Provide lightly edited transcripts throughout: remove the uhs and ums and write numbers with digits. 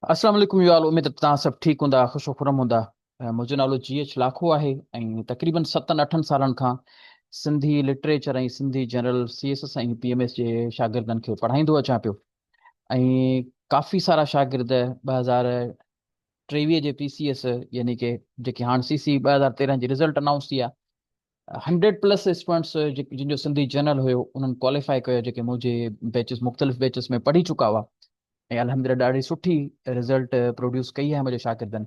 अस्सलाम वालेकुम यार, उम्मीद है तव्हां सभु ठीकु हूंदा, ख़ुशो खुरम हूंदा। मुंहिंजो नालो GH लाखो आहे ऐं तक़रीबन 7-8 सालनि खां सिंधी लिटरेचर ऐं सिंधी जनरल CSS ऐं PMS जे शागिर्दनि खे पढ़ाईंदो अचां पियो। ऐं काफ़ी सारा शागिर्द 2023 जे PCS यानी कि जेकी हाणे CC 2013 जी रिज़ल्ट अनाउंस थी आहे, 100+ स्टूडेंट्स जिन जो सिंधी जनरल हुयो उन्हनि क्वालिफाई कयो, जेके मुंहिंजे मुख़्तलिफ़ बैचिस में पढ़ी चुका हुआ। ऐं अल्हम्दुलिल्लाह ॾाढी सुठी रिज़ल्ट प्रोड्यूस कई आहे मुंहिंजे शागिर्दनि।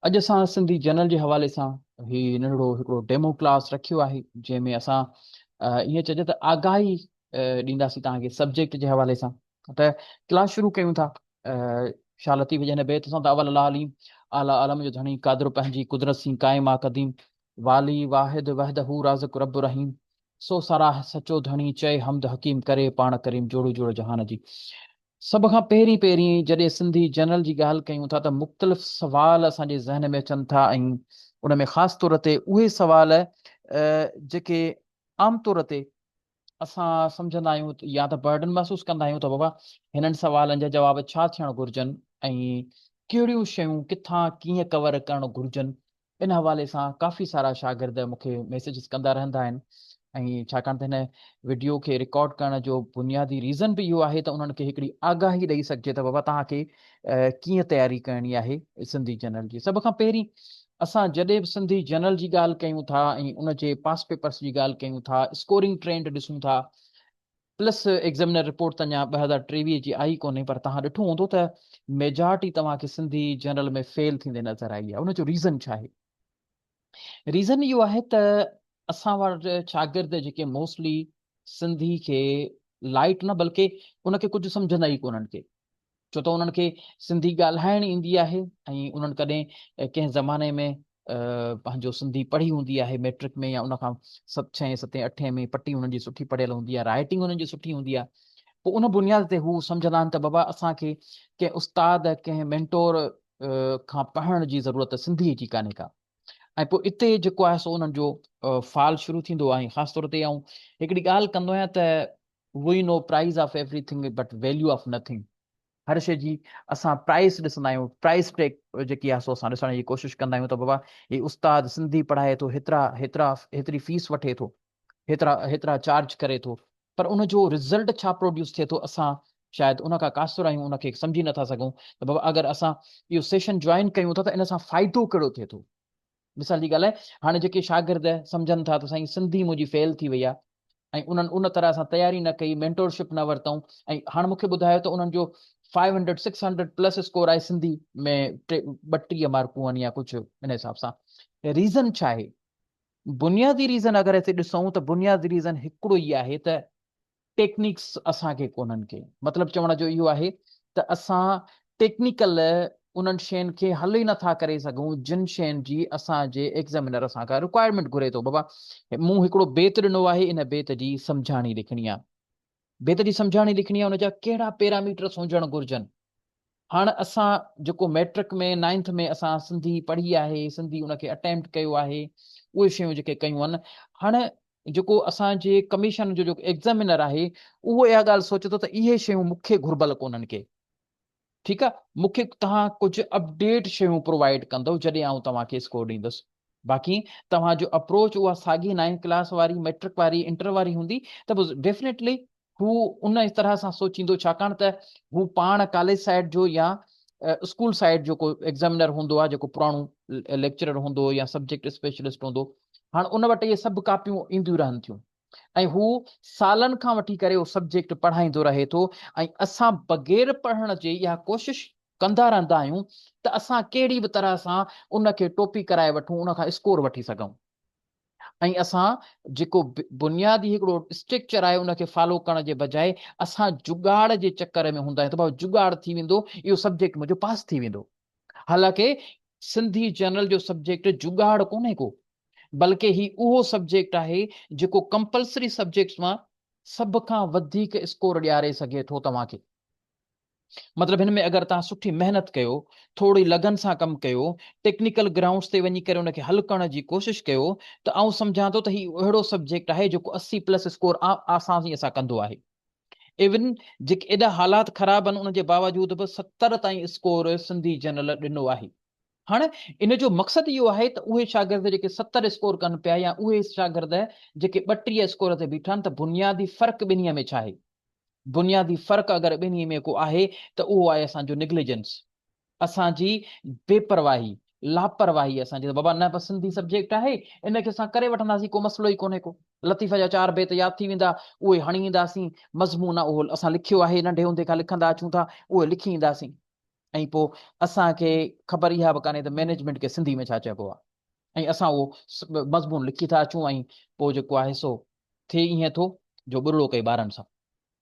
अॼु असां सिंधी जनरल जे हवाले सां ही नंढिड़ो हिकिड़ो डेमो क्लास रखियो आहे, जंहिंमें असां ईअं चइजे त आगाही ॾींदासीं तव्हांखे सब्जेक्ट जे हवाले सां। त क्लास शुरू कयूं था। शालती वजह बैत सां त अवल अला अलीम आला आलम जो धणी क़ादिर पंहिंजी कुदरत सी क़ाइमा क़दीम वाली वाहिद वहदहू राज़िक रब रहीम सो सराह सचो धणी चए हमद हकीम करे पाण करीम जोड़ू जोड़ जहान जी। सभ खां पहिरीं पहिरीं जॾहिं सिंधी जनरल जी ॻाल्हि कयूं था त मुख़्तलिफ़ सवाल असांजे ज़हन में अचनि था, ऐं उन में ख़ासि तौर ते उहे सवाल जेके आम तौर ते असां सम्झंदा आहियूं या त बर्डन महसूसु कंदा आहियूं त बाबा हिननि सवालनि जा जवाब छा थियणु घुरिजनि ऐं कहिड़ियूं शयूं किथां कीअं कवर करणु घुरिजनि। इन हवाले सां काफ़ी सारा शागिर्द मूंखे मैसेजिस कंदा रहंदा आहिनि। ऐं छाकाणि त हिन वीडियो खे रिकॉर्ड करण जो बुनियादी रीज़न बि इहो आहे त उन्हनि खे हिकिड़ी आगाही ॾेई सघिजे त बाबा तव्हांखे कीअं तयारी करणी आहे सिंधी जनरल जी। सभ खां पहिरीं असां जॾहिं बि सिंधी जनरल जी ॻाल्हि कयूं था ऐं उन जे पास पेपर्स जी ॻाल्हि कयूं था, स्कोरिंग ट्रेंड ॾिसूं था, प्लस एग्ज़ामिनर रिपोर्ट त अञा 2023 जी आई कोन्हे, पर तव्हां ॾिठो हूंदो त मेजॉरिटी तव्हांखे सिंधी जनरल में फेल थींदे नज़र आई आहे। उनजो रीज़न छा आहे? रीज़न इहो आहे त असां वटि शागिर्द जेके मोस्टली सिंधी खे लाइट न बल्कि उनखे कुझु सम्झंदा ई कोन्हनि के, छो त उन्हनि खे सिंधी ॻाल्हाइण ईंदी आहे ऐं उन्हनि कॾहिं कंहिं ज़माने में पंहिंजो सिंधी पढ़ी हूंदी आहे मैट्रिक में, या उनखां 6, 7, 8 में पटी हुननि जी सुठी पढ़ियल हूंदी आहे, राइटिंग हुननि जी सुठी हूंदी आहे। पोइ उन बुनियाद ते हू सम्झंदा आहिनि त बाबा असांखे कंहिं उस्ताद कंहिं मेंटोर खां पढ़ण जी ज़रूरत सिंधीअ जी कान्हे का। ऐं पोइ इते जेको आहे सो उन्हनि जो फाल शुरू थींदो आहे। ख़ासि तौर ते आऊं हिकिड़ी ॻाल्हि कंदो आहियां त we know price of everything but value of nothing. हर शइ जी असां प्राइस ॾिसंदा आहियूं, प्राइस टैग जेकी आहे सो असां ॾिसण जी कोशिशि कंदा आहियूं त बाबा ही उस्ताद सिंधी पढ़ाए थो, हेतिरी फीस वठे थो, हेतिरा चार्ज करे थो, पर उनजो रिज़ल्ट छा प्रोड्यूस थिए थो असां शायदि उन खां कासिर आहियूं, उनखे सम्झी नथा सघूं त बाबा अगरि असां इहो सेशन जॉइन कयूं था त इन सां फ़ाइदो कहिड़ो थिए थो। मिसाल जी ॻाल्हि आहे, हाणे जेके शागिर्द सम्झनि था त साईं सिंधी मुंहिंजी फेल थी वई आहे ऐं उन्हनि उन तरह सां तयारी न कई, मेंटोरशिप न वरितऊं, ऐं हाणे मूंखे ॿुधायो त उन्हनि जो 500-600+ स्कोर आहे सिंधी में, 32 मार्कूं आहिनि या कुझु इन हिसाब सां। रीज़न छा आहे? बुनियादी रीज़न अगरि हिते ॾिसूं त बुनियादी रीज़न हिकिड़ो ई आहे त टेक्निक्स असांखे कोन्हनि के। मतिलबु चवण जो इहो आहे त असां टेक्निकल उन्हनि शयुनि खे हल ई नथा करे सघूं जिन शयुनि जी असांजे एग्ज़ामिनर असांखां रिक्वायरमेंट घुरे थो। बाबा मूं हिकिड़ो बेत ॾिनो आहे, इन बेत जी सम्झाणी लिखणी आहे, बेत जी सम्झाणी लिखणी आहे, उनजा कहिड़ा पैरामीटर्स हुजणु घुरिजनि। हाणे असां जेको मैट्रिक में 9th में असां सिंधी पढ़ी आहे, सिंधी उनखे अटैम्प्ट कयो आहे, उहे शयूं जेके कयूं आहिनि, हाणे जेको असांजे कमीशन जो जेको एग्ज़ामिनर आहे उहो इहा ॻाल्हि सोचे थो त इहे शयूं मूंखे घुर्बल कोन्हनि के। ठीकु आहे, मूंखे तव्हां कुझु अपडेट शयूं प्रोवाइड कंदव जॾहिं आउं तव्हांखे स्कोर ॾींदुसि। बाक़ी तव्हांजो अप्रोच उहा साॻी 9th क्लास वारी, मैट्रिक वारी, इंटर वारी हूंदी त पोइ डेफिनेटली हू उन तरह सां सोचींदो, छाकाणि त हू पाण कॉलेज साइड जो या स्कूल साइड जो को एग्ज़ामिनर हूंदो आहे, जेको पुराणो लेक्चरर हूंदो या सब्जेक्ट स्पेशलिस्ट हूंदो। हाणे उन वटि इहे सभु कापियूं ईंदियूं रहनि थियूं ऐं हू सालनि खां वठी करे उहो सब्जेक्ट पढ़ाईंदो रहे थो, ऐं असां बग़ैर पढ़ण जे इहा कोशिश कंदा रहंदा आहियूं त असां कहिड़ी बि तरह सां उनखे टोपी कराए वठूं, उनखां स्कोर वठी सघूं। ऐं असां जेको बुनियादी हिकिड़ो स्ट्रक्चर आहे उनखे फॉलो करण जे बजाए असां जुगाड़ जे चकर में हूंदा आहियूं त भाऊ जुगाड़ थी वेंदो, इहो सब्जेक्ट मुंहिंजो पास थी वेंदो। हालांकि सिंधी जनरल जो सब्जेक्ट जुगाड़ कोन्हे को, बल्कि ही उहो सब्जेक्ट आहे जेको कंपलसरी सब्जेक्ट्स मां सभ खां वधीक स्कोर ॾियारे सघे थो तव्हांखे। मतिलबु हिन में अगरि तव्हां सुठी महिनत कयो, थोरी लगन सां कमु कयो, टेक्निकल ग्राउंड्स ते वञी करे उनखे हल करण जी कोशिशि कयो, त आउं सम्झां थो त ही अहिड़ो सब्जेक्ट आहे जेको 80+ स्कोर आसानी सां कंदो आहे। इवन जेके एॾा हालात ख़राब आहिनि, उनजे बावजूद बि 70 ताईं स्कोर सिंधी जनरल ॾिनो आहे। हाणे इन जो मक़सदु इहो आहे त उहे शागिर्द जेके 70 स्कोर कनि पिया, या उहे शागिर्द जेके 32 स्कोर ते बीठा आहिनि, त बुनियादी फ़र्क़ु ॿिन्हीअ में छा आहे? बुनियादी फ़र्क़ु अगरि ॿिन्ही में को आहे त उहो आहे असांजो निग्लिजेंस, असांजी बेपरवाही, लापरवाही असांजी। बाबा न बसि सिंधी सब्जेक्ट आहे, इनखे असां करे वठंदासीं, को मसइलो ई कोन्हे को। लतीफ़ जा 4 बेत यादि थी वेंदा, उहे हणी ईंदासीं, मज़मून उहो असां लिखियो आहे, नंढे हूंदे खां लिखंदा अचूं था, उहे लिखी ईंदासीं। ऐं पोइ असांखे ख़बर इहा बि कान्हे त मैनेजमेंट खे सिंधी में छा चइबो आहे, ऐं असां उहो मज़मून लिखी था अचूं, ऐं पोइ जेको आहे सो थिए ईअं थो जो बुरो कई ॿारनि सां।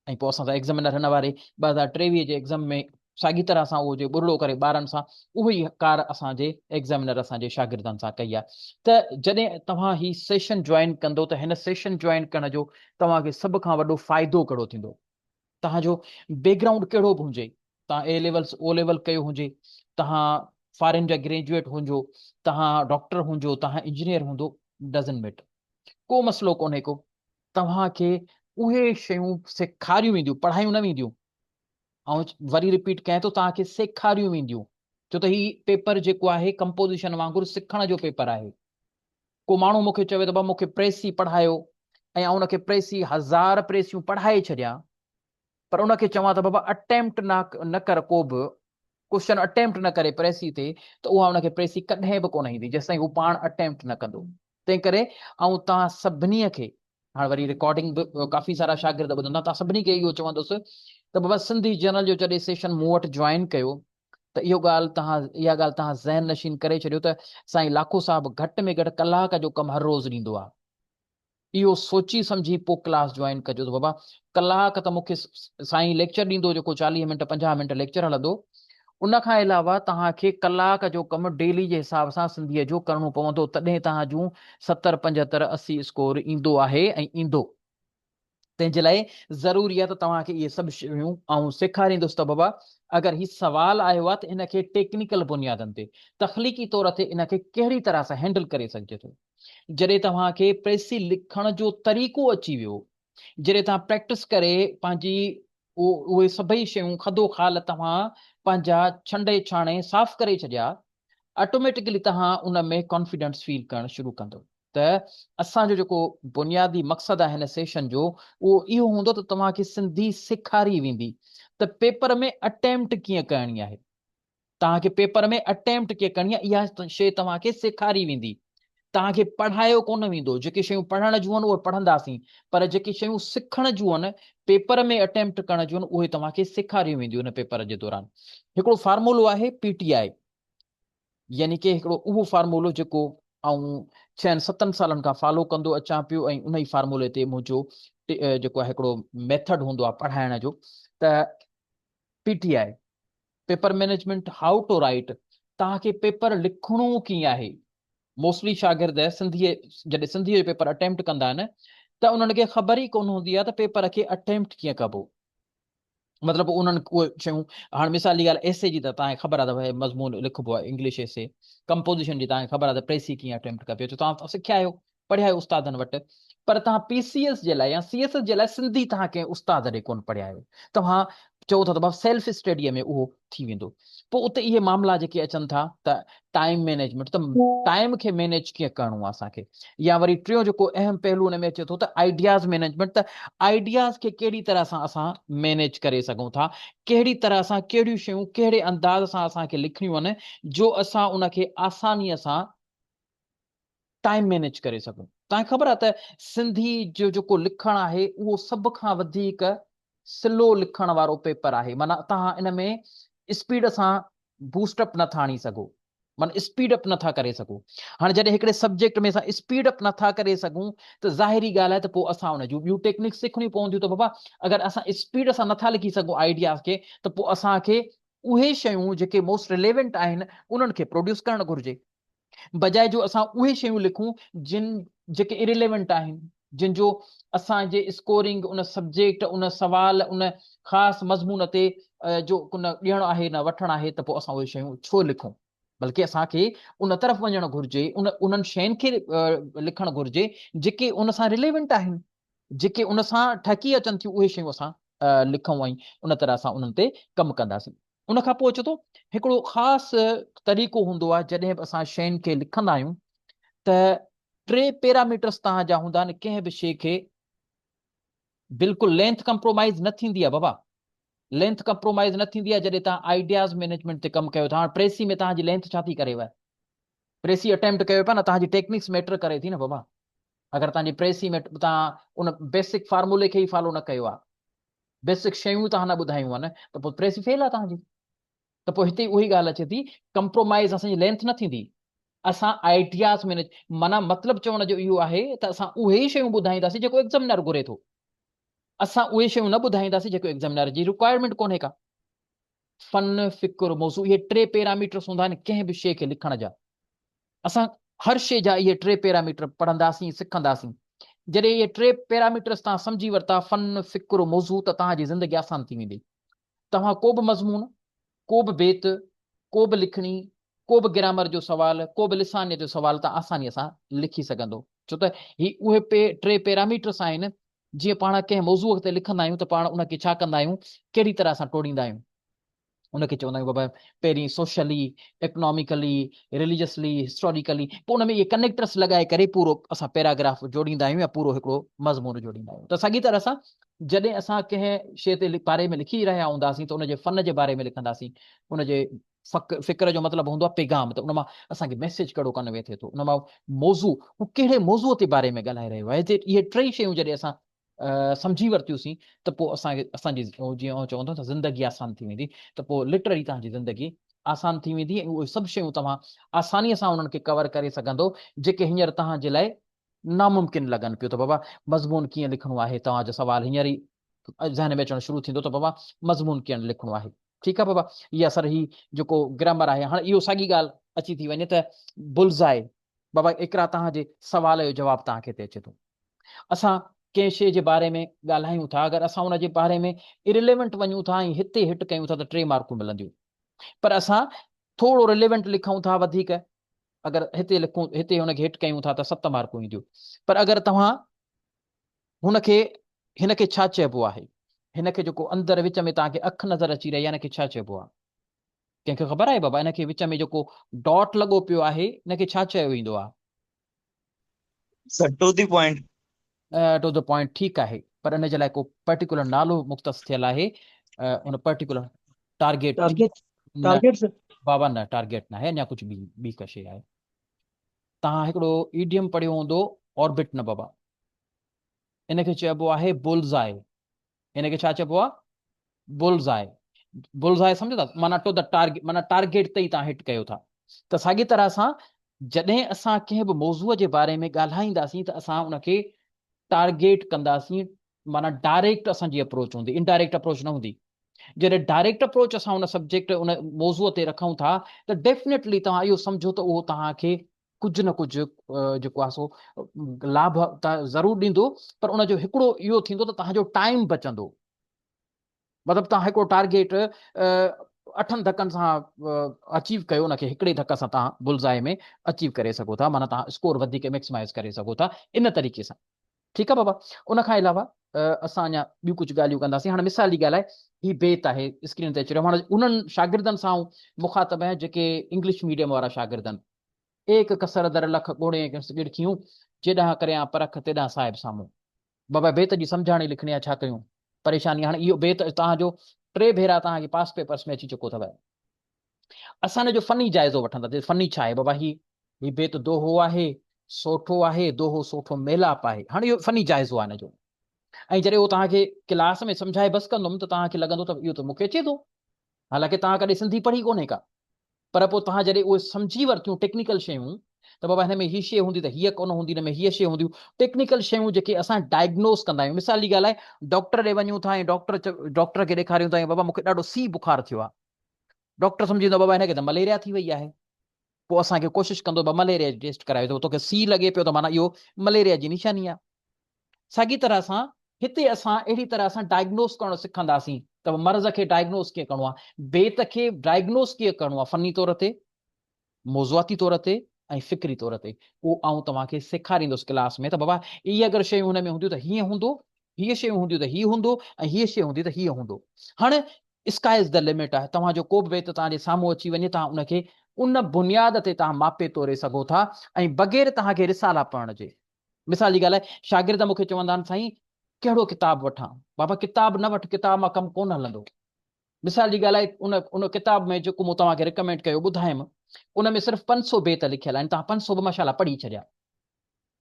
ऐं पोइ असां एग्ज़ामिनर हिन वारे 2023 जे एग्ज़ाम में साॻी तरह सां उहो जे बुरो करे ॿारनि सां, उहो ई कार असांजे एग्ज़ामिनर असांजे शागिर्दनि सां कई आहे। त जॾहिं तव्हां ही सेशन ज्वाइन कंदो, त हिन सेशन ज्वाइन करण जो तव्हांखे सभ खां वॾो फ़ाइदो कहिड़ो थींदो? तव्हांजो बैकग्राउंड कहिड़ो बि हुजे, तव्हां ए लेवल्स ओ लेवल कयो हुजे, तव्हां फॉरेन जा ग्रेजुएट हुजो, तव्हां डॉक्टर हुजो, तव्हां इंजीनियर हूंदो, डज़ंट मैटर, को मसइलो कोन्हे को। तव्हांखे उहे शयूं सेखारियूं वेंदियूं, पढ़ायूं न वेंदियूं। ऐं वरी रिपीट कयां थो, तव्हांखे सेखारियूं वेंदियूं, छो त ही पेपर जेको आहे कंपोज़िशन वांगुरु सिखण जो पेपर आहे। को माण्हू मूंखे चवे त भाउ मूंखे प्रेसी पढ़ायो, ऐं उनखे प्रेसी 1000 प्रेसियूं पढ़ाए छॾियां, पर उनखे चवां त बाबा अटेम्प्ट न कर, को बि क्वेश्चन अटेम्प्ट न करे प्रेसी ते, त उहा उनखे प्रेसी कॾहिं बि कोन ईंदी जेसिताईं हू पाण अटेम्प्ट न कंदो। तंहिं करे ऐं तव्हां सभिनी खे, हाणे वरी रिकॉर्डिंग बि काफ़ी सारा शागिर्द ॿुधंदा, तव्हां सभिनी खे इहो चवंदुसि त बाबा सिंधी जनरल जो जॾहिं सेशन मूं वटि ज्वाइन कयो, त इहा ॻाल्हि तव्हां ज़हन नशीन करे छॾियो त साईं लाखो साहिबु घटि में घटि कलाक जो कमु हर रोज़ु ॾींदो आहे। इहो सोची सम्झी पोइ क्लास ज्वाइन कजो। त बाबा कलाक त मूंखे साईं लेक्चर ॾींदो, जेको 40 मिंट 50 मिंट लेक्चर हलंदो, उनखां अलावा तव्हांखे कलाक जो कमु डेली जे हिसाब सां सिंधीअ जो करिणो पवंदो, तॾहिं तव्हां जूं 70 75 80 स्कोर ईंदो आहे ऐं ईंदो। तंहिंजे लाइ ज़रूरी आहे त तव्हांखे इहे सभु शयूं ऐं सेखारींदुसि त बाबा अगरि हीउ सवालु आयो आहे त हिनखे टेक्निकल बुनियादनि ते, तख़लीक़ी तौर ते इनखे कहिड़ी तरह सां हैंडल करे सघिजे थो। जॾहिं तव्हांखे प्रेसी लिखण जो तरीक़ो अची वियो, जॾहिं तव्हां प्रैक्टिस करे पंहिंजी उहे सभई शयूं खदो खाल तव्हां पंहिंजा छंडे छाणे साफ़ करे छॾिया, ऑटोमेटिकली तव्हां उन में कॉन्फिडेंस फील करणु शुरू कंदो। त असांजो जेको बुनियादी मक़सदु आहे हिन सेशन जो, उहो इहो हूंदो त तव्हांखे सिंधी सेखारी वेंदी त पेपर में अटेम्प्ट कीअं करणी आहे, तव्हांखे पेपर में अटेम्प्ट कीअं करणी आहे, इहा शइ तव्हांखे सेखारी वेंदी। तव्हांखे पढ़ायो कोन वेंदो, जेके शयूं पढ़ण जूं आहिनि उहे पढ़ंदासीं, पर जेके शयूं सिखण जूं आहिनि, पेपर में अटेम्प्ट करण जूं आहिनि, उहे तव्हांखे सेखारियूं वेंदियूं हिन पेपर जे दौरान। हिकिड़ो फार्मूलो आहे PTI, यानी कि हिकिड़ो उहो फार्मूलो जेको आऊं 6-7 सालनि खां फॉलो कंदो अचां पियो, ऐं उन ई फार्मूले ते मुंहिंजो जेको आहे हिकिड़ो मेथड हूंदो आहे पढ़ाइण जो। त PTI, पेपर मैनेजमेंट हाउ टू राइट, तव्हांखे पेपर लिखणो कीअं आहे। मोस्टली शागिर्द जॾहिं सिंधीअ जो पेपर अटेम्प्ट कंदा आहिनि, त उन्हनि खे ख़बर ई कोन हूंदी आहे त पेपर खे अटेम्प्ट कीअं कबो। मतिलबु उन्हनि उहे शयूं, हाणे मिसाल जी ॻाल्हि, एसे जी त तव्हांखे ख़बर आहे त भई मज़मून लिखिबो आहे, इंग्लिश एसे। कंपोज़िशन जी तव्हांखे ख़बर आहे त प्रेसी कीअं अटेम्प्ट कबी, तव्हां सिखिया आहियो, पढ़िया आहियो उस्तादनि वटि, पर तव्हां PCS जे लाइ या CS जे लाइ सिंधी तव्हां कंहिं उस्ताद ॾे कोन पढ़िया आहियो। तव्हां चओ था त भाउ सेल्फ स्टडीअ में उहो थी वेंदो। पोइ उते इहे मामला जेके अचनि था, त टाइम मैनेजमेंट, त टाइम खे मैनेज कीअं करिणो आहे असांखे। या वरी टियों जेको अहम पहलू हुन में अचे थो, त आइडियाज़ मैनेजमेंट, त आइडियाज़ खे कहिड़ी तरह सां असां मैनेज करे सघूं था, कहिड़ी तरह सां कहिड़ियूं शयूं कहिड़े अंदाज़ सां असांखे लिखणियूं आहिनि जो असां उनखे आसानीअ सां टाइम मैनेज करे सघूं। तव्हांखे ख़बर आहे त सिंधी जो जेको लिखणु आहे उहो सभ खां वधीक स्लो लिखण वारो पेपर आहे। माना तव्हां इन में स्पीड सां बूस्टअप नथा आणी सघो, माना स्पीड अप नथा करे सघो। हाणे जॾहिं हिकिड़े सब्जेक्ट में असां स्पीड अप नथा करे सघूं, त ज़ाहिरी ॻाल्हि आहे त पोइ असां उन जूं ॿियूं टेक्निक सिखणियूं पवंदियूं। त बाबा अगरि असां स्पीड सां नथा लिखी सघूं आइडियाज़ खे, त पोइ असांखे उहे शयूं जेके मोस्ट रिलेवेंट आहिनि उन्हनि खे प्रोड्यूस करणु घुरिजे, बजाए जो असां उहे शयूं लिखूं जेके इरिलेवेंट आहिनि, जिन जो असांजे स्कोरिंग उन सब्जेक्ट उन सवाल उन ख़ासि मज़मून ते जो उन ॾियणो आहे न वठणु आहे, त पोइ असां उहे शयूं छो लिखूं। बल्कि असांखे उन तरफ़ वञणु घुरिजे, उन्हनि शयुनि खे लिखणु घुरिजे जेके उन सां रिलेवेंट आहिनि, जेके उन सां ठकी अचनि थियूं, उहे शयूं असां लिखूं ऐं उन तरह सां उन्हनि ते कमु कंदासीं। उन खां पोइ अचे थो हिकिड़ो ख़ासि तरीक़ो हूंदो आहे जॾहिं बि असां शयुनि खे लिखंदा आहियूं त 3 पैरामीटर्स तव्हांजा हूंदा आहिनि। कंहिं बि शइ खे बिल्कुलु लेंथ कंप्रोमाइज़ न थींदी आहे बाबा, लेंथ कंप्रोमाइज़ न थींदी आहे जॾहिं तव्हां आइडियाज़ मैनेजमेंट ते कमु कयो था। हाणे प्रेसी में तव्हांजी लेंथ छा थी करेव, प्रेसी अटेम्प्ट कयो पिया न, तव्हांजी टेक्निक्स मैटर करे थी न बाबा। अगरि तव्हांजी प्रेसी में तव्हां उन बेसिक फार्मूले खे ई फॉलो न कयो आहे, बेसिक शयूं तव्हां न ॿुधायूं आहे न, त पोइ प्रेसी फेल आहे तव्हांजी। त पोइ हिते उही ॻाल्हि अचे थी, कंप्रोमाइज़ असांजी लेंथ न थींदी, असां आइडियाज़ मैनेज, माना मतिलबु चवण जो इहो आहे त असां उहे ई शयूं ॿुधाईंदासीं जेको एग्ज़ामिनर घुरे थो। असां उहे शयूं न ॿुधाईंदासीं जेको एग्ज़ामिनर जी रिक्वायरमेंट कोन्हे का। फन, फिक्र, मौज़ू, इहे 3 पैरामीटर्स हूंदा आहिनि कंहिं बि शइ खे लिखण जा। असां हर शइ जा इहे 3 पैरामीटर पढ़ंदासीं, सिखंदासीं। जॾहिं इहे 3 पैरामीटर्स तव्हां सम्झी वरिता, फन, फिक्र, मौज़ू, त तव्हांजी ज़िंदगी आसान थी वेंदी। तव्हां को बि मज़मून, को बि बेत, को बि लिखणी, को बि ग्रामर जो सवाल, को बि लिसानियत जो सवाल तव्हां आसानीअ सां लिखी सघंदो। छो त ही उहे 3 पैरामीटर्स आहिनि। जीअं पाण कंहिं मौज़ूअ ते लिखंदा आहियूं त पाण उनखे छा कंदा आहियूं, कहिड़ी तरह सां टोड़ींदा आहियूं। उनखे चवंदा आहियूं बाबा पहिरीं सोशली, इकोनॉमिकली, रिलीजियसली, हिस्टोरिकली, पोइ उन में इहे कनेक्टर्स लॻाए करे पूरो असां पैराग्राफ जोड़ींदा आहियूं या पूरो हिकिड़ो मज़मून जोड़ींदा आहियूं। त साॻी तरह सां जॾहिं असां कंहिं शइ ते बारे में लिखी रहिया हूंदासीं त उनजे फन जे बारे में लिखंदासीं। उनजे फिक्र जो मतिलबु हूंदो आहे पैगाम, त उन मां असांखे मैसेज कहिड़ो कन्वे थिए थो। उन मां मौज़ू, हू कहिड़े मौज़ूअ ते बारे में ॻाल्हाए रहियो आहे। हिते इहे 3 शयूं जॾहिं असां सम्झी वरितियूंसीं त पोइ असांजी जीअं चवंदो त ज़िंदगी आसान थी वेंदी। त पोइ लिटरली तव्हांजी ज़िंदगी आसान थी वेंदी ऐं उहे सभु शयूं तव्हां आसानीअ सां उन्हनि खे कवर करे सघंदो जेके हींअर तव्हांजे लाइ नामुमकिन लॻनि पियो। त बाबा मज़मून कीअं लिखणो आहे, तव्हांजो सवाल हींअर ई ज़हन में अचणु शुरू थींदो त बाबा मज़मून कीअं लिखणो आहे। ठीकु आहे बाबा, इहा असर ही जेको ग्रामर आहे। हाणे इहो साॻी ॻाल्हि अची थी वञे त बुल्ज़ाए, बाबा एकरा तव्हांजे सवाल जो जवाबु तव्हांखे हिते अचे थो। असां कंहिं शइ जे बारे में ॻाल्हायूं था, अगरि असां उन जे बारे में इरिलेवेंट वञूं था ऐं हिते हिट कयूं था त 3 मार्कूं मिलंदियूं। पर असां थोरो रिलेवेंट लिखूं था वधीक, अगरि हिते लिखूं, हिते हुनखे हिट कयूं था त 7 मार्कूं ईंदियूं। पर अगरि तव्हां हुनखे, हिनखे छा चइबो आहे, हिनखे जेको अंदरि विच में तव्हांखे अखि नज़र अची रही आहे, हिनखे छा चइबो आहे? कंहिंखे ख़बर आहे बाबा? हिनखे विच में जेको डॉट लॻो पियो आहे, हिनखे छा चयो वेंदो आहे? To the point. To the point, ठीकु आहे। पर इन जे लाइ को पर्टिकुलर नालो मुख़्तस थियल आहे, उन पर्टिकुलर टारगेट टारगेट, न टारगेट से बाबा, न टारगेट न आहे, अञा कुझु ॿी का शइ आहे। तव्हां हिकिड़ो ईडियम पढ़ियो हूंदो, ऑर्बिट न बाबा, इनखे चइबो आहे बुल्ज़ाए। हिनखे छा चइबो आहे? बुल्ज़ाए। बुल्ज़ाए सम्झो था, माना टू द टारगेट, माना टारगेट ते ई तव्हां हिट कयो था। त साॻी तरह सां जॾहिं असां कंहिं बि मौज़ूअ जे बारे में ॻाल्हाईंदासीं त असां उनखे टारगेट कंदासीं, माना डायरेक्ट असांजी अप्रोच हूंदी, इनडायरेक्ट अप्रोच न हूंदी। जॾहिं डायरेक्ट अप्रोच असां उन सब्जेक्ट, उन मौज़ूअ ते रखूं था त डेफिनेटली तव्हां इहो सम्झो त उहो तव्हांखे कुझु न कुझु जेको आहे सो लाभ त ज़रूरु ॾींदो, पर उनजो हिकिड़ो इहो थींदो त तव्हांजो टाइम बचंदो। मतिलबु तव्हां हिकिड़ो टारगेट 8 धकनि सां अचीव कयो, उनखे हिकिड़े धक सां तव्हां बुल्ज़ाए में अचीव करे सघो था, माना तव्हां स्कोर वधीक मैक्सिमाइज़ करे सघो था इन तरीक़े सां। ठीकु आहे बाबा। उन खां अलावा असां अञा ॿियूं कुझु ॻाल्हियूं कंदासीं। हाणे मिसाल जी ॻाल्हि आहे, ही बेत आहे स्क्रीन ते अची रहियो। हाणे उन्हनि शागिर्दनि सां मुखातब आहे जेके इंग्लिश मीडियम वारा शागिर्द आहिनि। एक कसर दर लख ॻोड़े गिड़खियूं, जेॾां करियां परख तेॾां साहिब साम्हूं। बाबा बेत जी सम्झाणी लिखणी आहे, छा कयूं? परेशानी। हाणे इहो बेत तव्हांजो 3 भेरा तव्हांखे पास पेपर्स में अची चुको अथव। असां हिनजो फनी जाइज़ो वठंदासीं। फनी छा आहे बाबा? ही बेत दोहो आहे, सोठो आहे, दोहो सोठो मेलाप आहे। हाणे इहो फनी जाइज़ो आहे हिनजो। ऐं जॾहिं उहो तव्हांखे क्लास में सम्झाए बसि कंदुमि त तव्हांखे लॻंदो त इहो त मूंखे अचे थो, हालांकि तव्हां कॾहिं सिंधी पढ़ी कोन्हे का। पर पोइ तव्हां जॾहिं उहे सम्झी वरितियूं टेक्निकल शयूं, त बाबा हिन में हीअ शइ हूंदी त हीअ कोन हूंदी, हिन में हीअ शइ हूंदियूं। टेक्निकल शयूं जेके असां डायग्नोस कंदा आहियूं। मिसाल जी ॻाल्हि आहे, डॉक्टर ॾे वञूं था ऐं डॉक्टर खे ॾेखारियूं था, बाबा मूंखे ॾाढो सी बुखार थियो आहे। डॉक्टर सम्झींदो बाबा हिनखे त मलेरिया थी वई आहे। पोइ असांखे कोशिशि कंदो बाबा मलेरिया जी टेस्ट करायो, त तोखे सी लॻे पियो त माना इहो मलेरिया जी निशानी आहे। साॻी तरह सां हिते असां अहिड़ी तरह सां डायग्नोस करणु सिखंदासीं त मर्ज़ खे डायग्नोस कीअं करिणो आहे, बेत खे डायग्नोस कीअं करिणो आहे, फनी तौर ते, मौज़ूआती तौर ते ऐं फ़िक्री तौर ते। उहो आउं तव्हांखे सेखारींदुसि क्लास में त बाबा इहे अगरि शयूं हुन में हूंदियूं त हीअं हूंदो, हीअ शयूं हूंदियूं त हीअ हूंदो ऐं हीअ शइ हूंदी त हीअ हूंदो। हाणे स्काई इज़ द लिमिट आहे। तव्हांजो को बि बेत तव्हांजे साम्हूं अची वञे, तव्हां उनखे उन बुनियाद ते तव्हां मापे तोरे सघो था, ऐं बग़ैर तव्हांखे रिसाला पढ़ण जे। मिसाल जी ॻाल्हि आहे, शागिर्द मूंखे चवंदा आहिनि, साईं कहिड़ो किताब वठां? बाबा किताब न वठ, किताब मां कमु कोन हलंदो। मिसाल जी ॻाल्हि आहे, उन किताब में जेको मूं तव्हांखे रिकमेंड कयो, ॿुधायमि, उन में सिर्फ़ु 500 बेत लिखियल आहिनि, तव्हां 500 बि माशाला पढ़ी छॾिया।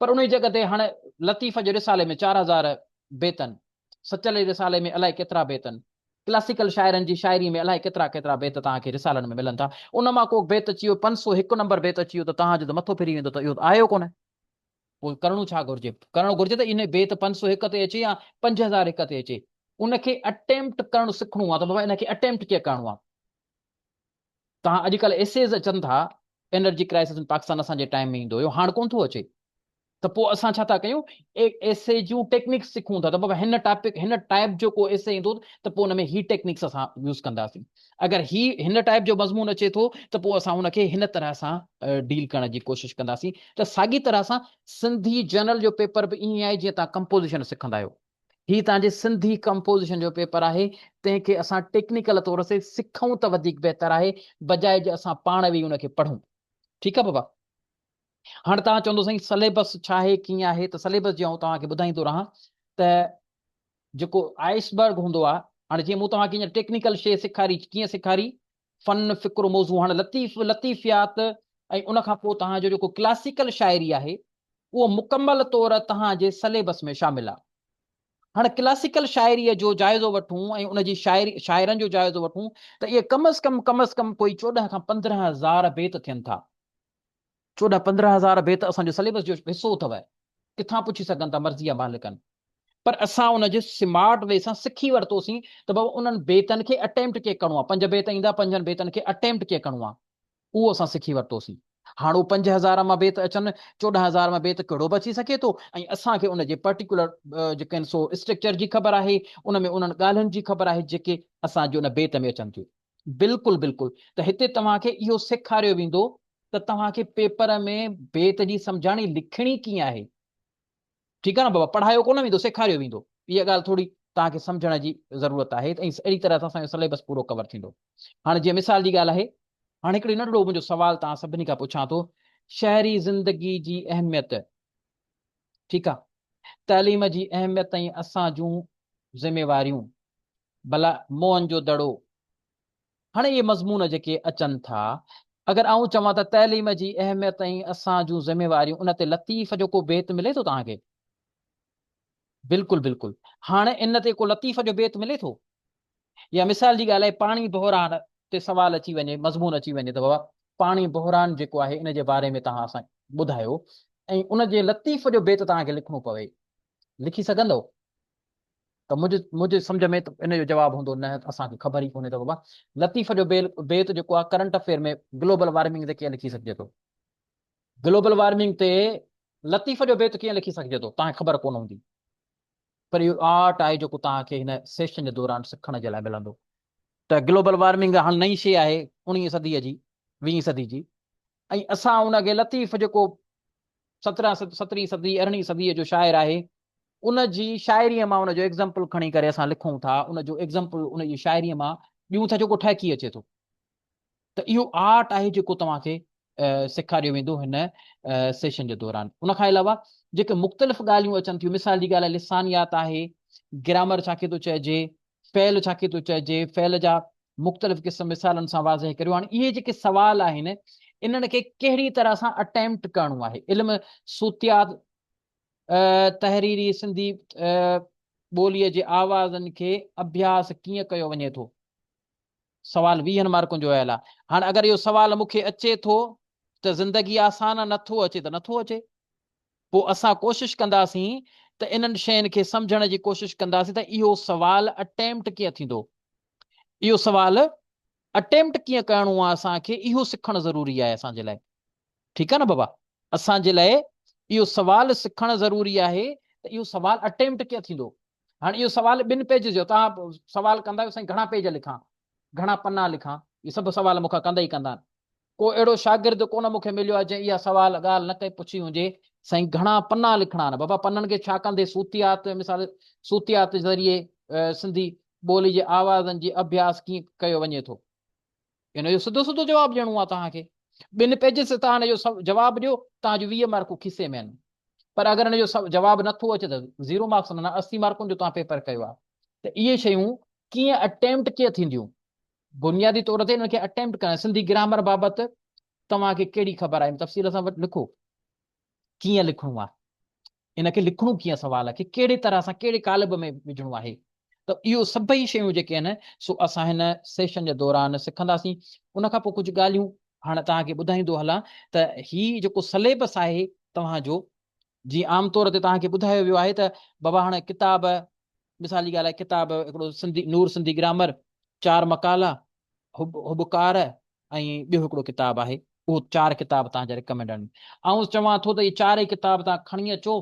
पर उन जी जॻह ते हाणे लतीफ़ जे रिसाले में 4000 बेतनि, सचल जे रिसाले में अलाए केतिरा बेतनि, क्लासिकल शाइरनि जी शाइरी में अलाए केतिरा केतिरा बेत तव्हांखे रिसालनि में मिलनि था। उन मां को बेत अची वियो 500 हिकु नंबर बेत अची वियो त तव्हांजो त मथो फिरी वेंदो, त इहो आयो कोन्हे। पोइ करणो छा घुरिजे? करणो घुरिजे त इन बेत 500 हिक ते अचे या 5000 हिक ते अचे, उनखे अटेम्प्ट करणु सिखणो आहे। त बाबा इनखे अटेम्प्ट कीअं करणो आहे? तव्हां अॼुकल्ह एसेज अचनि था, एनर्जी क्राइसिस इन पाकिस्तान असांजे टाइम में ईंदो हुयो, हाणे कोन थो अचे। त पोइ असां छा था कयूं, एसे जूं टेक्निक्स सिखूं था। त बाबा हिन टॉपिक हिन टाइप जो को एसे ईंदो त पोइ हुन में ही टेक्निक्स असां यूज़ कंदासीं। अगरि हिन टाइप जो मज़मून अचे थो त पोइ असां हुनखे हिन तरह सां डील करण जी कोशिशि कंदासीं। त साॻी तरह सां सिंधी जनरल जो पेपर बि ईअं आहे जीअं तव्हां कंपोज़िशन सिखंदा आहियो। हीउ तव्हांजे सिंधी कंपोज़िशन जो पेपर आहे, तंहिंखे असां टेक्निकल तौर ते सिखूं त वधीक बहितर आहे, बजाए जे असां पाण वेही उनखे पढ़ूं। ठीकु आहे बाबा? हाणे तव्हां चवंदो साईं सिलेबस छा आहे, कीअं आहे? त सिलेबस जी तव्हांखे ॿुधाईंदो रहां त जेको आइसबर्ग हूंदो आहे, हाणे जीअं मूं तव्हांखे हींअर टेक्निकल शइ सेखारी, कीअं सेखारी? फन फ़िक्र मौज़ू। हाणे लतीफ़ियात ऐं उनखां पोइ तव्हांजो जेको क्लासिकल शाइरी आहे, उहो मुकमल तौर तव्हांजे सिलेबस में शामिल आहे। हाणे क्लासिकल शाइरीअ जो जाइज़ो वठूं ऐं उनजी शाइरनि जो जाइज़ो वठूं त इहे कम अज़ कम कोई 14 खां 15,000 बेत थियनि था। 14-15,000 बेत असांजो सिलेबस जो हिसो अथव। किथां पुछी सघनि था, मर्ज़ी आहे मालिकनि। पर असां उनजे स्मार्ट वे सां सिखी वरितोसीं त बाबा उन्हनि बेतनि खे अटेम्प्ट कीअं करिणो आहे। 5 बेत ईंदा, 5 बेतनि खे अटेम्प्ट कीअं करिणो आहे, उहो असां सिखी वरितोसीं। हाणे उहो 5,000 मां बेत अचनि, 14,000 मां बेत कहिड़ो बि अची सघे थो, ऐं असांखे उनजे पर्टिकुलर जेके आहिनि सो स्ट्रक्चर जी ख़बर आहे, उन में उन्हनि ॻाल्हियुनि जी ख़बर आहे जेके असांजे उन बेत में अचनि थियूं। बिल्कुलु बिल्कुलु। त हिते तव्हांखे इहो सेखारियो वेंदो त तव्हांखे पेपर में बेत जी सम्झाणी लिखणी कीअं आहे। ठीकु आहे न बाबा? पढ़ायो कोन वेंदो, सेखारियो वेंदो। इहा ॻाल्हि थोरी तव्हांखे सम्झण जी ज़रूरत आहे, ऐं अहिड़ी तरह सां असांजो सिलेबस पूरो कवर थींदो। हाणे जीअं मिसाल जी ॻाल्हि आहे, हाणे हिकिड़ी नंढिड़ो मुंहिंजो सवाल तव्हां सभिनी खां पुछां थो, शहरी ज़िंदगी जी अहमियत, ठीकु आहे, तालीम जी अहमियत ऐं असां जूं ज़िमेवारियूं, भला मोहन जो दड़ो। हाणे इहे मज़मून जेके अचनि था, अगरि आउं चवां त तालीम जी अहमियत ऐं असां जूं ज़िमेवारियूं, उन ते लतीफ़ जो को बेत मिले थो तव्हांखे? बिल्कुलु बिल्कुलु। हाणे इन ते को लतीफ़ जो बेत मिले थो? या मिसाल जी ॻाल्हि आहे, पाणी बहिरान ते सवाल अची वञे, मज़मून अची वञे त बाबा पाणी बहिरान जेको आहे इन जे बारे में तव्हां असां ॿुधायो, ऐं उन जे लतीफ़ जो बेत तव्हांखे लिखणो पवे, लिखी सघंदव? त मुंहिंजे सम्झ में त इन जो जवाबु हूंदो न, असांखे ख़बर ई कोन्हे त बाबा लतीफ़ जो बेत जेको आहे करंट अफेयर में ग्लोबल वार्मिंग ते कीअं लिखी सघिजे थो। ग्लोबल वार्मिंग ते लतीफ़ जो बेत कीअं लिखी सघिजे थो, तव्हांखे ख़बर कोन हूंदी। पर इहो आर्ट आहे जेको तव्हांखे हिन सेशन जे दौरान सिखण जे लाइ मिलंदो। त ग्लोबल वार्मिंग हाणे नई शइ आहे 19वीं सदीअ जी, 20वीं सदी जी, ऐं असां उनखे लतीफ़ जेको 17वीं सदी 18वीं सदीअ जो शाइर आहे, उन जी शाइरीअ मां उनजो एग्ज़ाम्पल खणी करे असां लिखूं था, उनजो एग्ज़ाम्पल उन जी शाइरीअ मां ॾियूं था, जेको ठहिकी अचे थो। त इहो आर्ट आहे जेको तव्हांखे सेखारियो वेंदो हिन सेशन जे दौरान। उनखां अलावा जेके मुख़्तलिफ़ ॻाल्हियूं अचनि थियूं, मिसाल जी ॻाल्हि आहे लिसानियात आहे, ग्रामर छाखे थो चइजे, फ़ेल छाखे थो चइजे, फ़ेल जा मुख़्तलिफ़ क़िस्म मिसालनि सां वाज़े करियो। हाणे इहे जेके सवाल आहिनि, इन्हनि खे कहिड़ी तरह सां अटेम्प्ट करणो आहे। इल्म सूतियात तहरीरी सिंधी ॿोलीअ जे आवाज़नि खे अभ्यास कीअं कयो वञे थो। सवाल 20 मार्कुनि जो आयल आहे। हाणे अगरि इहो सवाल मूंखे अचे थो त ज़िंदगी आसान आहे, नथो अचे त नथो अचे, पोइ असां कोशिशि कंदासीं त इन्हनि शयुनि खे सम्झण जी कोशिशि कंदासीं त इहो सवाल अटेम्प्ट कीअं थींदो, इहो सवाल अटेम्प्ट कीअं करिणो आहे, असांखे इहो सिखणु ज़रूरी आहे असांजे लाइ। ठीकु आहे न बाबा? असांजे लाइ इहो सवाल सिखणु ज़रूरी आहे त इहो सवाल अटेम्प्ट कीअं थींदो। हाणे इहो सवाल 2 पेज जो, तव्हां सवाल कंदा आहियो साईं घणा पेज लिखां, घणा पना लिखां, इहे सभु सवाल मूंखां कंदा ई कंदा आहिनि। को अहिड़ो शागिर्द कोन मूंखे मिलियो आहे जंहिं इहा सवाल ॻाल्हि न कई पुछी हुजे साईं घणा पना लिखणा आहिनि बाबा पननि खे छा कंदे सूतियात मिसाल सूतियात ज़रिए सिंधी ॿोली जे आवाज़नि जी अभ्यास कीअं कयो वञे थो हिन जो सिधो सिधो जवाबु ॾियणो आहे तव्हांखे 2 पेजिस ते तव्हां हिन जो जवाबु ॾियो तव्हांजो 20 मार्कूं खीसे में आहिनि पर अगरि हिन जो जवाबु नथो अचे त 0 मार्क्स न 80 मार्कुनि जो तव्हां पेपर कयो आहे त इहे शयूं कीअं अटेम्प्ट कीअं थींदियूं बुनियादी तौर ते हिनखे अटेम्प्ट करणु सिंधी ग्रामर बाबति तव्हांखे कहिड़ी ख़बर आहे तफ़सील सां वटि लिखो कीअं लिखणो आहे इनखे लिखणो कीअं सवाल आहे कि कहिड़े तरह सां कहिड़े कालब में विझणो आहे त इहो सभई शयूं जेके आहिनि सो असां हिन सेशन जे दौरान सिखंदासीं उन खां पोइ कुझु ॻाल्हियूं हाणे तव्हांखे ॿुधाईंदो हलां त हीउ जेको सलेबस आहे तव्हांजो जीअं आमतौर ते तव्हांखे ॿुधायो वियो आहे त बाबा हाणे किताब मिसाल जी ॻाल्हि आहे किताब हिकिड़ो सिंधी नूर सिंधी ग्रामर 4 मकाला हुबकार ऐं ॿियो हिकिड़ो किताब आहे उहो 4 किताब तव्हांजा रिकमेंड आहिनि ऐं चवां थो त इहे 4 किताब तव्हां खणी अचो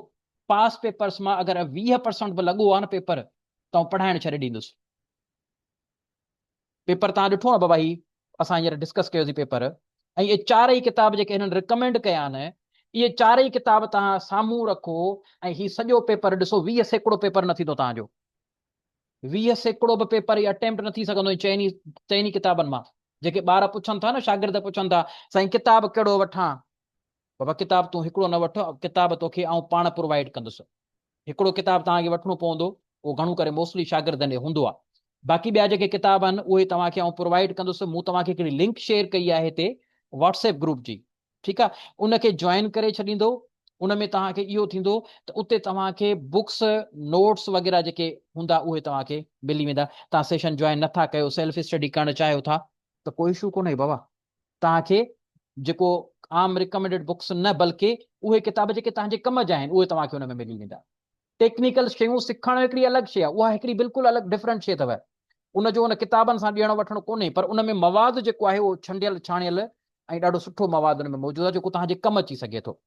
पास पेपर्स मां अगरि 20% बि लॻो आहे न पेपर त पढ़ाइण छॾे ॾींदुसि पेपर तव्हां ॾिठो आहे बाबा ही असां हींअर डिस्कस कयोसीं पेपर ऐं इहे 4 किताब जेके हिननि रिकमेंड कया आहिनि इहे 4 किताब तव्हां साम्हूं रखो ऐं ही सॼो पेपर ॾिसो 20 पेपर न थींदो तव्हांजो 20 बि पेपर ई अटेम्प्ट न थी सघंदो चइनी किताबनि मां जेके ॿार पुछनि था न शागिर्द पुछनि था साईं किताब कहिड़ो वठां बाबा किताब तूं हिकिड़ो न वठ किताब तोखे आउं पाण प्रोवाइड कंदुसि हिकिड़ो किताब तव्हांखे वठिणो पवंदो उहो घणो करे मोस्टली शागिर्दनि ॾे हूंदो आहे बाक़ी ॿिया जेके किताब आहिनि उहे तव्हांखे आउं प्रोवाइड कंदुसि मूं तव्हांखे हिकिड़ी लिंक शेयर कई आहे हिते व्हाट्सएप ग्रुप जी ठीकु आहे उनखे जॉइन करे छॾींदो उन में तव्हांखे इहो थींदो त उते तव्हांखे बुक्स नोट्स वग़ैरह जेके हूंदा उहे तव्हांखे मिली वेंदा तव्हां सेशन जॉइन नथा कयो सेल्फ स्टडी करणु चाहियो था त कोई इशू कोन्हे बाबा तव्हांखे जेको आम रिकमेंडेड बुक्स न बल्कि उहे किताब जेके तव्हांजे कम जा आहिनि उहे तव्हांखे हुन में मिली वेंदा टेक्निकल शयूं सिखण हिकिड़ी अलॻि शइ आहे उहा हिकिड़ी बिल्कुलु अलॻि डिफरेंट शइ अथव उनजो उन किताबनि सां ॾियणु वठणु कोन्हे पर उन में मवाद जेको आहे उहो छंडियल छाणियल ऐं ॾाढो सुठो मवाद हुन में मौजूदु आहे जेको तव्हांजे कमु अची सघे थो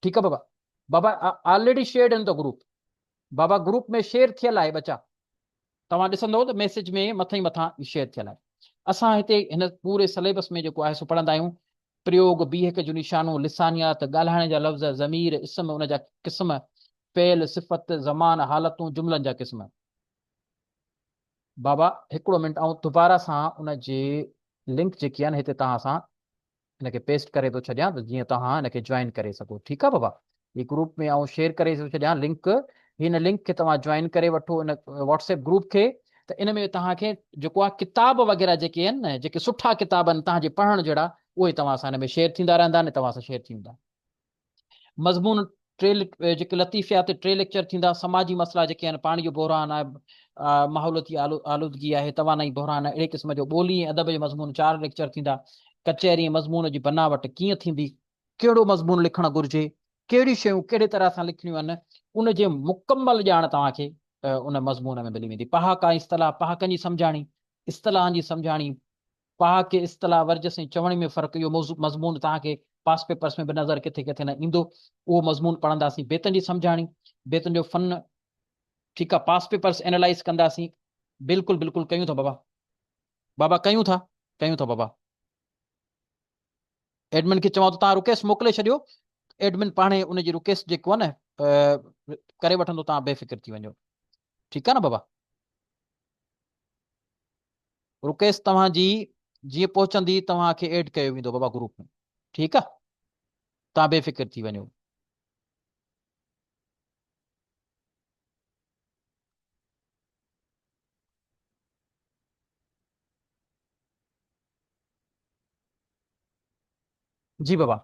ठीकु आहे बाबा बाबा already shared in the group बाबा ग्रुप में शेयर थियल आहे बचा तव्हां ॾिसंदव त मैसेज में मथां ई मथां शेयर थियल आहे असां हिते हिन पूरे सिलेबस में जेको आहे सो पढ़ंदा आहियूं प्रयोग बीहक जो निशानो लिसानियात ॻाल्हाइण जा लफ़्ज़ ज़मीर इस्म उन जा क़िस्म फेल सिफ़त ज़मान हालतूं जुमलनि जा क़िस्म बाबा हिकिड़ो मिंट ऐं दुबारा सां उन जी लिंक जेकी आहे न हिते तव्हां सां हिनखे पेस्ट करे थो छॾियां त जीअं तव्हां हिनखे जॉइन करे सघो ठीकु आहे बाबा ही ग्रुप में आउं शेयर करे थो छॾियां लिंक हिन लिंक खे तव्हां जॉइन करे वठो हिन व्हाट्सएप ग्रुप खे त इन में तव्हांखे जेको आहे किताब वग़ैरह जेके आहिनि न जेके सुठा किताब आहिनि तव्हांजे पढ़ण जहिड़ा उहे तव्हां सां हिन में शेयर थींदा रहंदा न तव्हां सां शेयर थींदा मज़मून जेके लतीफ़ियात 3 लेक्चर थींदा समाजी मसइला जेके आहिनि पाणी जो बहिरान आहे माहौलती आलूदगी आहे तवानाई बहिरान आहे अहिड़े क़िस्म जो ॿोली ऐं अदब जो मज़मून 4 लेक्चर थींदा कचहरी मज़मून जी बनावट कीअं थींदी कहिड़ो मज़मून लिखणु घुरिजे कहिड़ियूं शयूं कहिड़े तरह सां लिखणियूं आहिनि उन जे मुकमल ॼाण तव्हांखे उन मज़मून में मिली वेंदी पहाका इस्तलाह पहाकनि जी सम्झाणी इस्तलाहनि जी सम्झाणी पहाक इस्तलाह वर्जस ऐं चवण में फ़र्क़ु इहो मज़मून तव्हांखे पास पेपर्स में बि नज़र किथे किथे न ईंदो उहो मज़मून पढ़ंदासीं बेतनि जी सम्झाणी बेतनि जो फन ठीकु आहे पास पेपर्स एनालाइज़ कंदासीं बिल्कुलु बिल्कुलु कयूं था बाबा बाबा कयूं था बाबा एडमिन खे चवां थो तव्हां रिक्वेस्ट मोकिले छॾियो एडमिन पाणे उनजी रिक्वेस्ट जेको आहे न करे वठंदो तव्हां बेफ़िक्र थी वञो ठीकु आहे न बाबा रिक्वेस्ट तव्हांजी जीअं पहुचंदी तव्हांखे एड कयो वेंदो बाबा ग्रुप में ठीकु आहे तव्हां बेफ़िक्र थी वञो जी बाबा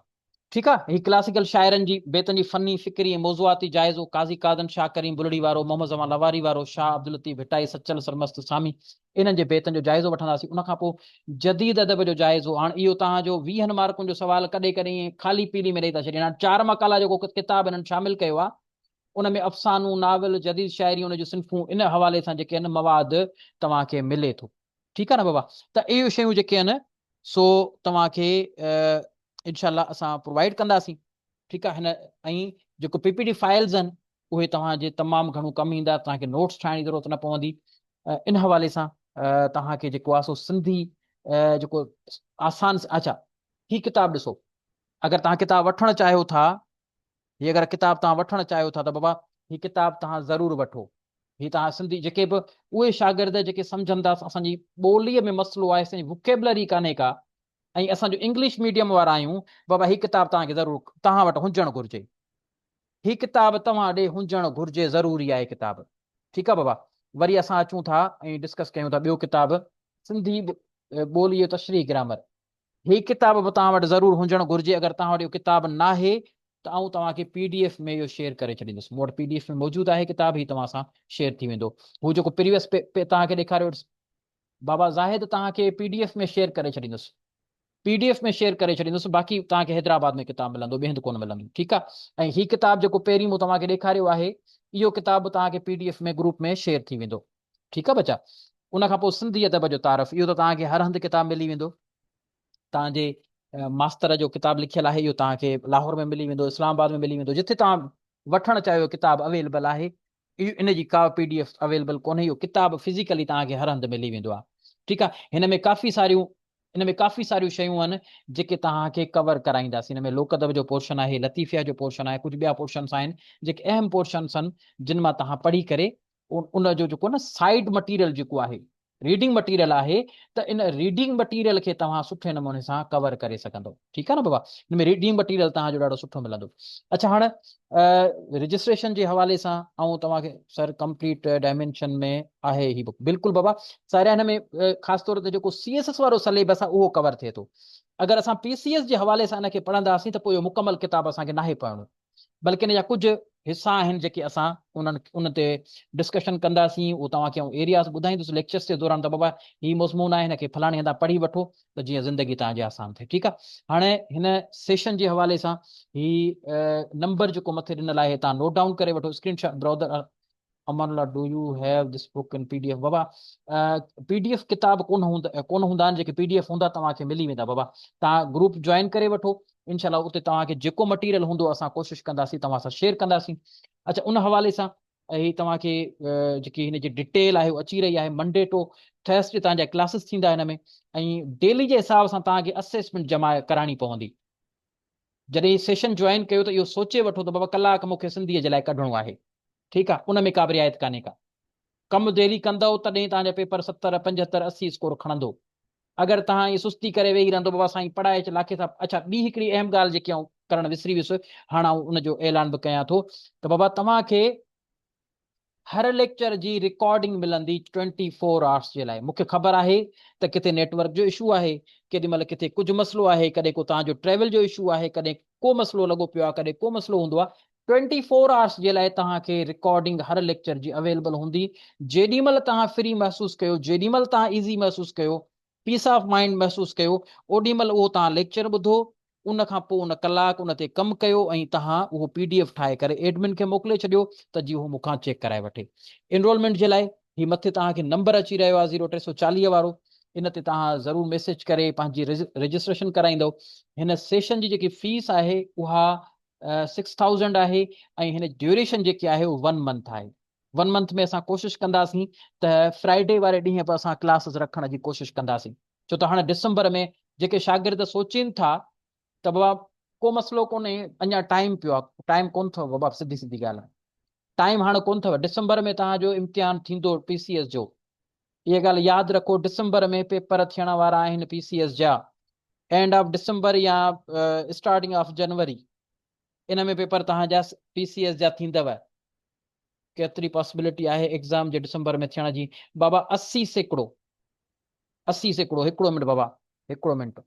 ठीकु आहे ही क्लासिकल शाइरनि जी बेतनि जी फनी फिक्री ऐं मौज़ूआती जाइज़ो काज़ी कादन शाह करीम बुलड़ी वारो मोहम्मद ज़मान लवारी वारो शाह अब्दुल लतीफ़ भिटाई सचल सरमस्त सामी इन्हनि जे बेतनि जो जाइज़ो वठंदासीं उनखां पोइ जदीद अदब जो जाइज़ो हाणे इहो तव्हांजो 20 मार्कुनि जो सुवाल कॾहिं कॾहिं ख़ाली पीली में ॾेई था छॾीनि हाणे 4 मकाला जेको किताब हिननि शामिल कयो आहे उन में अफ़सानू नावल जदीद शाइरी उन जूं सिन्फ़ूं इन हवाले सां जेके आहिनि मवाद तव्हांखे मिले थो ठीकु आहे न बाबा त इहे शयूं जेके आहिनि सो तव्हांखे इनशाला असां प्रोवाइड कंदासीं ठीकु आहे हिन ऐं जेको पीपीटी फाइल्स आहिनि उहे तव्हांजे तमामु घणो कमु ईंदा तव्हांखे नोट्स ठाहिण जी ज़रूरत न पवंदी इन हवाले सां तव्हांखे जेको आहे सो सिंधी जेको आसान अच्छा ही किताब ॾिसो, अगर तव्हां किताब वठणु चाहियो था, ही अगर किताब तव्हां वठणु चाहियो था त बाबा ही किताब तव्हां ज़रूर वठो। ही तव्हां सिंधी जेके बि उहे शागिर्द जेके सम्झंदा असांजी ॿोलीअ में मसइलो आहे, असांजी वोकेबलरी कान्हे का, ऐं असांजो इंग्लिश मीडियम वारा आहियूं, बाबा ही किताब तव्हांखे ज़रूर तव्हां वटि हुजणु घुरिजे। ही किताब तव्हां ॾे हुजणु घुरिजे, ज़रूरी आहे किताब। ठीकु आहे बाबा। वरी असां अचूं था ऐं डिस्कस कयूं था ॿियो किताब, सिंधी ॿोलीअ जो तशरीह ग्रामर। ही किताब बि तव्हां वटि ज़रूर हुजणु घुरिजे। अगरि तव्हां वटि इहो किताब नाहे त आउं तव्हांखे PDF में इहो शेयर करे छॾींदुसि। मूं वटि PDF में मौजूदु आहे किताब, ही तव्हां सां शेयर थी वेंदो। हू जेको प्रीवियस तव्हांखे ॾेखारियो बाबा ज़ाहिद, तव्हांखे PDF में शेयर करे छॾींदुसि, PDF में शेयर करे छॾींदुसि। बाक़ी तव्हांखे हैदराबाद में किताब मिलंदो, ॿिए हंधि कोन मिलंदो। ठीकु आहे। ऐं ही किताब जेको पहिरीं मूं तव्हांखे ॾेखारियो आहे, इहो किताब तव्हांखे PDF में ग्रुप में शेयर थी वेंदो। ठीकु आहे बचा। उन खां पोइ सिंधी अदब जो तारफ़, इहो त तव्हांखे हर हंधि किताब मिली वेंदो। तव्हांजे मास्तर जो किताब लिखियलु आहे, इहो तव्हांखे लाहौर में मिली वेंदो, इस्लामाबाद में मिली वेंदो, जिथे तव्हां वठणु चाहियो किताब अवेलेबल आहे। इहो इन जी का PDF अवेलेबल कोन्हे, इहो किताब फिज़िकली तव्हांखे हर हंधि मिली वेंदो आहे। ठीकु आहे। हिन में काफ़ी सारियूं शयूं आहिनि जेके तव्हांखे कवर कराईंदासीं। हिन में लोक अदब जो पोर्शन आहे, लतीफ़िया जो पोर्शन आहे, कुझु ॿिया पोर्शन्स आहिनि जेके अहम पोर्शन्स आहिनि, जिन मां तव्हां पढ़ी करे उन जो जेको न साइड मटीरियल जेको आहे, रीडिंग मटीरियल आहे, त इन रीडिंग मटीरियल खे तव्हां सुठे नमूने सां कवर करे सघंदो। ठीकु आहे न बाबा। हिन में रीडिंग मटीरियल तव्हांजो ॾाढो सुठो मिलंदो। अच्छा, हाणे रजिस्ट्रेशन जे हवाले सां ऐं तव्हांखे सर कंप्लीट डायमेंशन में आहे ही बुक, बिल्कुलु बाबा। सारा हिन में ख़ासि तौर ते जेको CSS वारो सिलेबस आहे उहो कवर थिए थो। अगरि असां PCS जे हवाले सां हिनखे पढ़ंदासीं त पोइ इहो मुकमल किताब असांखे नाहे पढ़णो, बल्कि हिन जा कुझु हिसा आहिनि जेके असां उन ते डिस्कशन कंदासीं। उहो तव्हांखे एरियाज़ ॿुधाईंदुसि लेक्चर्स जे दौरान, त बाबा ही मज़मून आहे, हिनखे फलाणे हंधा पढ़ी वठो त जीअं ज़िंदगी तव्हांजी आसान थिए। ठीकु आहे। हाणे हिन सेशन जे हवाले सां ही नंबर जेको मथे ॾिनल आहे, तव्हां नोट डाउन करे वठो, screenshot. Brother Aman, do U have this book in PDF? Baba PDF किताब कोन हूंदा आहिनि, जेके PDF हूंदा तव्हांखे मिली वेंदा बाबा। तव्हां ग्रुप ज्वाइन करे वठो, इनशाला उते तव्हांखे जेको मटीरियल हूंदो असां कोशिशि कंदासीं तव्हां सां शेयर कंदासीं। अच्छा, उन हवाले सां ही तव्हांखे जेकी हिन जी डिटेल आहे उहा अची रही आहे। मंडे टू थर्सडे तव्हांजा क्लासिस थींदा हिन में, ऐं डेली जे हिसाब सां तव्हांखे असेसमेंट जमा कराइणी पवंदी। जॾहिं सेशन ज्वाइन कयो त इहो सोचे वठो त बाबा कलाक मूंखे सिंधीअ जे लाइ कढणो आहे। ठीकु आहे। उन में का बि रिआयत कान्हे का। कमु डेली कंदव तॾहिं तव्हांजा पेपर 70, 75, 80 स्कोर खणंदो। अगरि तव्हां इहे सुस्ती करे वेही रहंदो बाबा साईं पढ़ाए लाखे सां। अच्छा, ॿी हिकिड़ी अहम ॻाल्हि जेकी आउं करणु विसरी वियुसि, हाणे आउं उनजो ऐलान बि कयां थो त बाबा तव्हांखे हर लेक्चर जी रिकॉर्डिंग मिलंदी 24 आवर्स जे लाइ। मूंखे ख़बर आहे त किथे नेटवर्क जो इशू आहे, केॾी महिल किथे कुझु मसइलो आहे, कॾहिं को तव्हांजो ट्रेवल जो इशू आहे, कॾहिं को मसइलो लॻो पियो आहे, कॾहिं को मसइलो हूंदो आहे। 24 आवर्स जे लाइ तव्हांखे रिकॉर्डिंग हर लेक्चर जी अवेलेबल हूंदी। जेॾी महिल तव्हां फ्री महसूसु कयो, जेॾी महिल तव्हां ईज़ी महसूसु कयो, पीस ऑफ माइंड महसूसु कयो, ओॾी महिल उहो तव्हां लेक्चर ॿुधो। उन खां पोइ उन कलाक उन ते कमु कयो ऐं तव्हां उहो PDF ठाहे करे एडमिन खे मोकिले छॾियो त जीअं उहो मूंखां चेक कराए वठे। एनरोलमेंट जे लाइ ही मथे तव्हांखे नंबर अची रहियो आहे 0340 वारो, इन ते तव्हां ज़रूरु मैसेज करे पंहिंजी रजिस्ट्रेशन कराईंदव। हिन सेशन जी जेकी फीस आहे उहा 6000 आहे, ऐं हिन ड्यूरेशन जेकी आहे उहा 1 मंथ आहे। 1 मंथ में असां कोशिशि कंदासीं त फ्राइडे वारे ॾींहं बि असां क्लासिस रखण जी कोशिशि कंदासीं। छो त हाणे डिसंबर में जेके शागिर्द सोचीनि था त बाबा को मसइलो कोन्हे, अञा टाइम पियो आहे, टाइम कोन अथव बाबा, सिधी सिधी ॻाल्हि आहे। टाइम हाणे कोन अथव। डिसंबर में तव्हांजो इम्तिहान थींदो PCS जो, इहा ॻाल्हि यादि रखो। डिसंबर में पेपर थियण वारा आहिनि PCS जा, एंड ऑफ डिसंबर या स्टार्टिंग ऑफ जनवरी, इन में पेपर तव्हांजा PCS जा थींदव। केतिरी पॉसिबिलिटी आहे एग्ज़ाम जे डिसंबर में थियण जी? बाबा 80 सैकड़ो। 80 सैकड़ो। हिकिड़ो मिंट बाबा, हिकिड़ो मिंट।